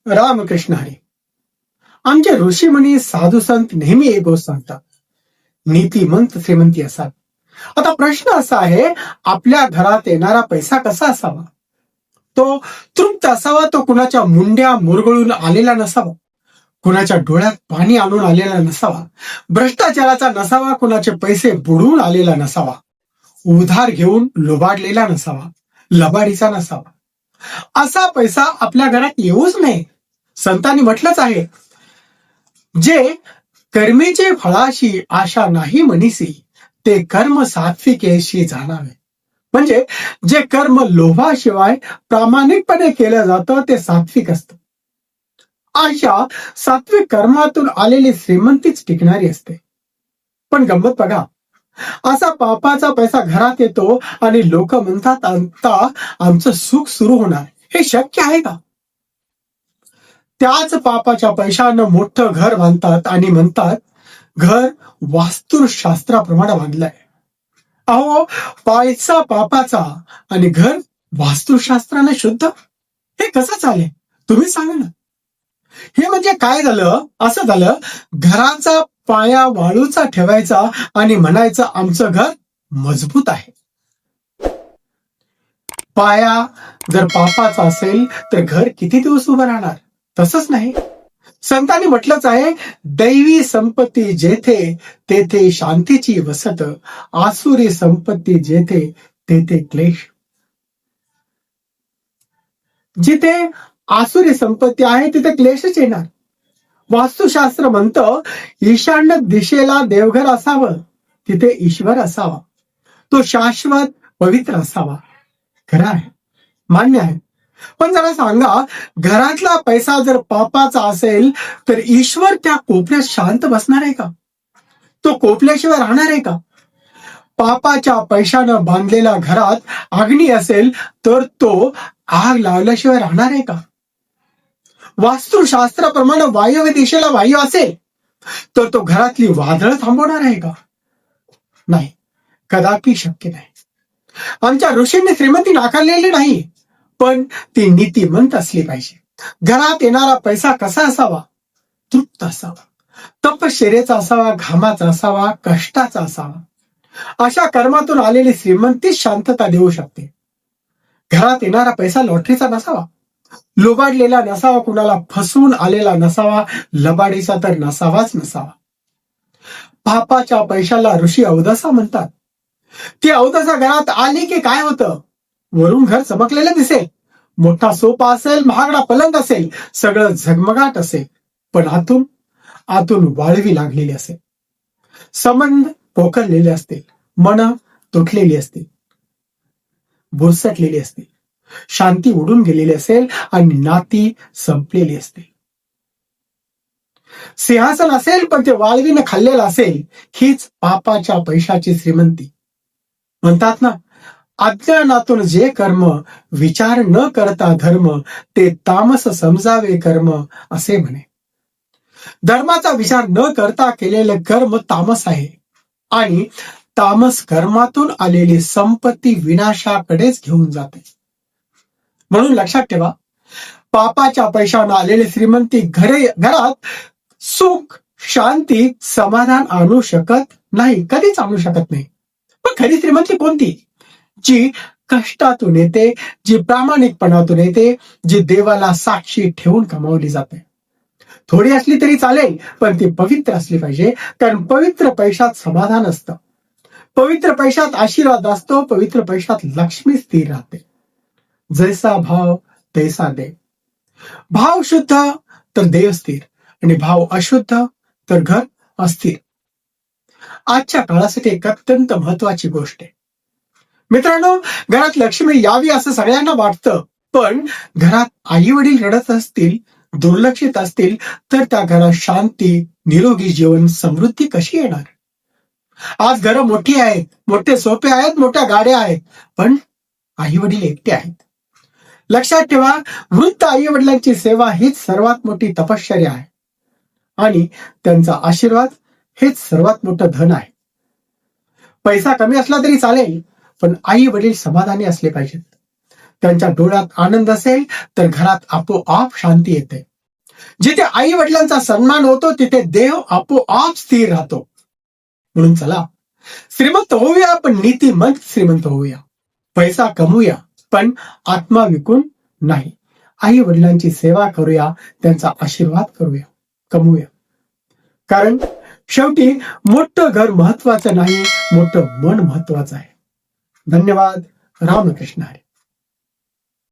रामकृष्ण हरी. आमचे ऋषीमुनी साधू संत नेहमी एक गोष्ट सांगतात, नीतिमंत श्रीमंती असावी. आता प्रश्न असा आहे, आपल्या घरात येणारा पैसा कसा असावा? तो तृप्त असावा, तो कुणाच्या मुंड्या मुरगळून आलेला नसावा, कुणाच्या डोळ्यात पाणी आणून आलेला नसावा, भ्रष्टाचाराचा नसावा, कुणाचे पैसे बुडवून आलेला नसावा, उधार घेऊन लुबाडलेला नसावा, लबाडीचा नसावा. असा पैसा आपल्या घरात येऊच नये. संतांनी म्हटलंच आहे, जे कर्मेचे फळाशी आशा नाही मनीसी, ते कर्म सात्विकेशी जाणावे. म्हणजे जे कर्म लोभाशिवाय प्रामाणिकपणे केलं जातं ते सात्विक असतं. अशा सात्विक कर्मातून आलेली श्रीमंतीच टिकणारी असते. पण गंमत बघा, असा पापाचा पैसा घरात येतो आणि लोक म्हणतात, आता आमचं सुख सुरू होणार. हे शक्य आहे का? त्याच पापाच्या पैशानं मोठं घर बांधतात आणि म्हणतात, घर वास्तुशास्त्राप्रमाणे बांधलंय. अहो, पैसा पापाचा आणि घर वास्तुशास्त्राने शुद्ध, हे कसं चालेल? तुम्ही सांगा ना. हे म्हणजे काय झालं? असं झालं, घराचा पाया वाळूचा ठेवायचा आणि म्हणायचं आमचं घर मजबूत आहे. पाया जर पापाचा असेल तर घर किती दिवस उभं राहणार? तसंच नाही. संतांनी म्हटलंच आहे, दैवी संपत्ती जेथे तेथे शांतीची वसत, आसुरी संपत्ती जेथे तेथे क्लेश. जिथे आसुरी संपत्ती आहे तिथे क्लेशच येणार. वास्तुशास्त्र म्हणतं, ईशान्य दिशेला देवघर असावं, तिथे ईश्वर असावा, तो शाश्वत पवित्र असावा. खरं आहे, मान्य आहे. पण जरा सांगा, घरातला पैसा जर पापाचा असेल तर ईश्वर त्या कोपऱ्यात शांत बसणार आहे का? तो कोपल्याशिवाय राहणार आहे का? पापाच्या पैशानं बांधलेल्या घरात अग्नी असेल तर तो आग लावल्याशिवाय राहणार आहे का? वास्तुशास्त्राप्रमाणे वायव्य दिशेला वायू असेल तर तो घरातली वादळ थांबवणार आहे का? नाही, कदापि शक्य नाही. आमच्या ऋषींनी श्रीमंती नाकारलेली नाही, पण ती नीतिमंत असली पाहिजे. घरात येणारा पैसा कसा असावा? तृप्त असावा, तपश्चर्येचा असावा, घामाचा असावा, कष्टाचा असावा. अशा कर्मातून आलेली श्रीमंती शांतता देऊ शकते. घरात येणारा पैसा लॉटरीचा नसावा, लुबाडलेला नसावा, कुणाला फसवून आलेला नसावा, लबाडीचा तर नसावाच नसावा. पापाच्या पैशाला ऋषी अवदसा म्हणतात. ती अवदसा घरात आली की काय होतं? वरून घर चमकलेलं दिसेल, मोठा सोफा असेल, महागडा पलंग असेल, सगळं झगमगाट असेल, पण आतून वाळवी लागलेली असेल. संबंध पोखरलेले असतील, मन तुटलेली असतील, बुरसटलेली असतील, शांती उडून गेलेली असेल आणि नाती संपलेली असतील. सिंहासन असेल पण ते वाळवीनं खाल्लेलं असेल, हीच पापाच्या पैशाची श्रीमंती. म्हणतात ना, अज्ञानातून जे कर्म, विचार न करता धर्म, ते तामस समजावे कर्म, असे म्हणे. धर्माचा विचार न करता केलेले कर्म तामस आहे आणि तामस कर्मातून आलेली संपत्ती विनाशाकडेच घेऊन जाते. म्हणून लक्षात ठेवा, पापाच्या पैशानं आलेली श्रीमंती घरात सुख, शांती, समाधान आणू शकत नाही, कधीच आणू शकत नाही. पण खरी श्रीमंती कोणती? जी कष्टातून येते, जी प्रामाणिकपणातून येते, जी देवाला साक्षी ठेवून कमावली जाते. थोडी असली तरी चालेल, पण ती पवित्र असली पाहिजे. कारण पवित्र पैशात समाधान असतं, पवित्र पैशात आशीर्वाद असतो, पवित्र पैशात लक्ष्मी स्थिर राहते. जैसा भाव तैसा देव. भाव शुद्ध तर देव स्थिर, आणि भाव अशुद्ध तर घर अस्थिर. आजच्या काळासाठी एक अत्यंत महत्वाची गोष्ट आहे. मित्रांनो, घरात लक्ष्मी यावी असं सगळ्यांना वाटतं, पण घरात आई वडील रडत असतील, दुर्लक्षित असतील, तर त्या घरात शांती, निरोगी जीवन, समृद्धी कशी येणार? आज घरं मोठी आहेत, मोठे सोपे आहेत, मोठ्या गाड्या आहेत, पण आई वडील एकटे आहेत. लक्षात ठेवा, वृद्ध आई वडिलांची सेवा हीच सर्वात मोठी तपश्चर्या आहे आणि त्यांचा आशीर्वाद हेच सर्वात मोठं धन आहे. पैसा कमी असला तरी चालेल, पण आई वडील समाधानी असले पाहिजेत. त्यांच्या डोळ्यात आनंद असेल तर घरात आपोआप शांती येते. जिथे आई वडिलांचा सन्मान होतो तिथे देव आपोआप स्थिर राहतो. म्हणून चला श्रीमंत होऊया, पण नीतिमंत श्रीमंत होऊया. पैसा कमवूया, पण आत्मा विकून नाही. आई वडिलांची सेवा करूया, त्यांचा आशीर्वाद कमवूया. कारण शेवटी मोठं घर महत्वाचं नाही, मोठं मन महत्वाचं आहे. धन्यवाद. रामकृष्ण हरी.